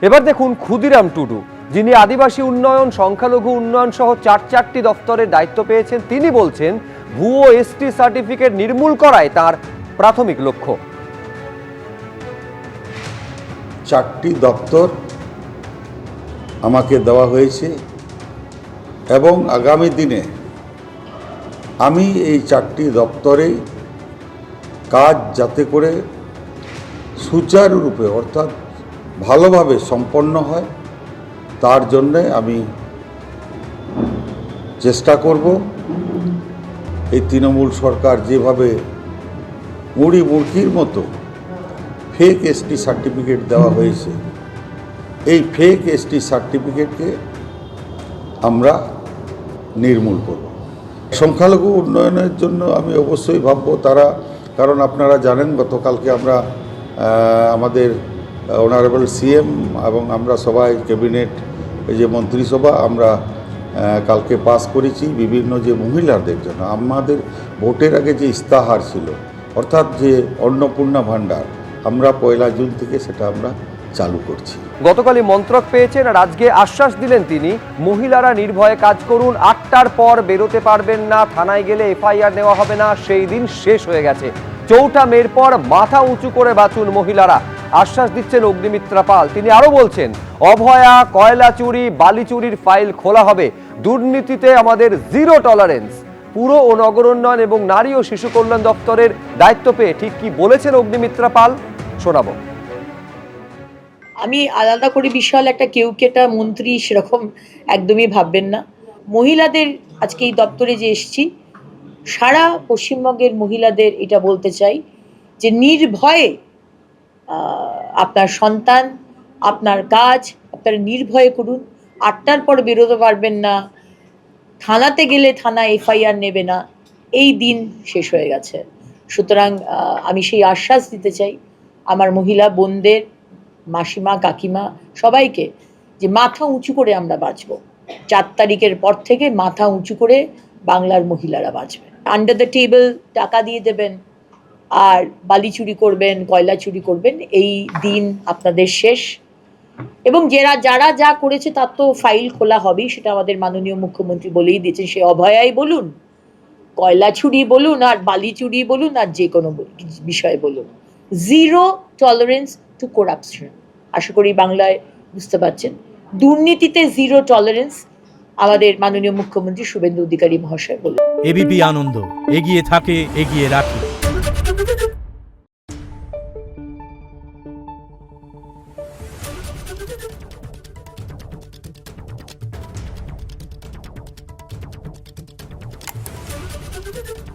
এবার দেখুন ক্ষুদিরাম টুডু, যিনি আদিবাসী উন্নয়ন, সংখ্যালঘু উন্নয়ন সহ চারটি দপ্তরের দায়িত্ব পেয়েছেন, তিনি বলছেন ভুয়ো এসটি সার্টিফিকেট নির্মূল করাই তার প্রাথমিক লক্ষ্য। চারটি দপ্তর আমাকে দেওয়া হয়েছে এবং আগামী দিনে আমি এই চারটি দপ্তরে কাজ যাতে করে সুচারুরূপে অর্থাৎ ভালোভাবে সম্পন্ন হয় তার জন্যে আমি চেষ্টা করব। এই তৃণমূল সরকার যেভাবে মুড়ি মুড়কির মতো ফেক এসটি সার্টিফিকেট দেওয়া হয়েছে, এই ফেক এসটি সার্টিফিকেটকে আমরা নির্মূল করব। সংখ্যালঘু উন্নয়নের জন্য আমি অবশ্যই ভাববো তারা, কারণ আপনারা জানেন গতকালকে আমরা আমাদের অনারেবল সিএম এবং আমরা সবাই ক্যাবিনেট যে মন্ত্রিসভা আমরা কালকে পাস করেছি বিভিন্ন যে মহিলাদের জন্য আমাদের ভোটের আগে যে ইস্তাহার ছিল, অর্থাৎ যে অন্নপূর্ণা ভাণ্ডার, আমরা 1 জুন থেকে সেটা আমরা চালু করছি। গতকালই মন্ত্রক পেয়েছেন আর আজকে আশ্বাস দিলেন তিনি, মহিলারা নির্ভয়ে কাজ করুন, 8টার পর বেরোতে পারবেন না, থানায় গেলে এফআইআর নেওয়া হবে না, সেই দিন শেষ হয়ে গেছে। 4 মের পর মাথা উঁচু করে বাঁচুন মহিলারা, আশ্বাস দিচ্ছেন অগ্নিমিত্রা পাল। তিনি আরো বলছেন, অভয়া, কয়লা চুরি, বালি চুরির ফাইল খোলা হবে, দুর্নীতিতে আমাদের জিরো টলারেন্স। পুর ও নগর উন্নয়ন এবং নারী ও শিশু কল্যাণ দপ্তরের দায়িত্ব পেয়ে ঠিক কি বলেছেন অগ্নিমিত্রা পাল, শোনাবো। আমি আলাদা করে বিশাল একটা কেউকেটা মন্ত্রী সেরকম একদমই ভাববেন না। মহিলাদের আজকে এই দপ্তরে যে এসেছি, সারা পশ্চিমবঙ্গের মহিলাদের এটা বলতে চাই যে নির্ভয়ে আপনার সন্তান, আপনার কাজ আপনারা নির্ভয়ে করুন। 8টার পর বেরোতে পারবেন না, থানাতে গেলে থানা এফআইআর নেবে না, এই দিন শেষ হয়ে গেছে। সুতরাং আমি সেই আশ্বাস দিতে চাই আমার মহিলা বোনদের, মাসিমা, কাকিমা সবাইকে, যে মাথা উঁচু করে আমরা বাঁচব। 4 তারিখের পর থেকে মাথা উঁচু করে বাংলার মহিলারা বাঁচবে। আন্ডার দ্য টেবল টাকা দিয়ে দেবেন আর বালি চুরি করবেন, কয়লা চুরি করবেন, এই দিন আপনাদের শেষ। এবং যারা যা করেছে তার তো ফাইল খোলা হবেই, সেটা আমাদের মাননীয় মুখ্যমন্ত্রী বলেই দিয়েছেন। সে অভয়াই বলুন, কয়লা চুরি বলুন, আর বালি চুরি বলুন, আর যে কোনো বিষয়ে বলুন, জিরো টলারেন্স টু করাপশন। আশা করি বাংলায় বুঝতে পারছেন। দুর্নীতিতে জিরো টলারেন্স আমাদের মাননীয় মুখ্যমন্ত্রী শুভেন্দু অধিকারী মহাশয় বলেন। এবিপি আনন্দ, এগিয়ে থাকে, এগিয়ে রাখে। Thank you.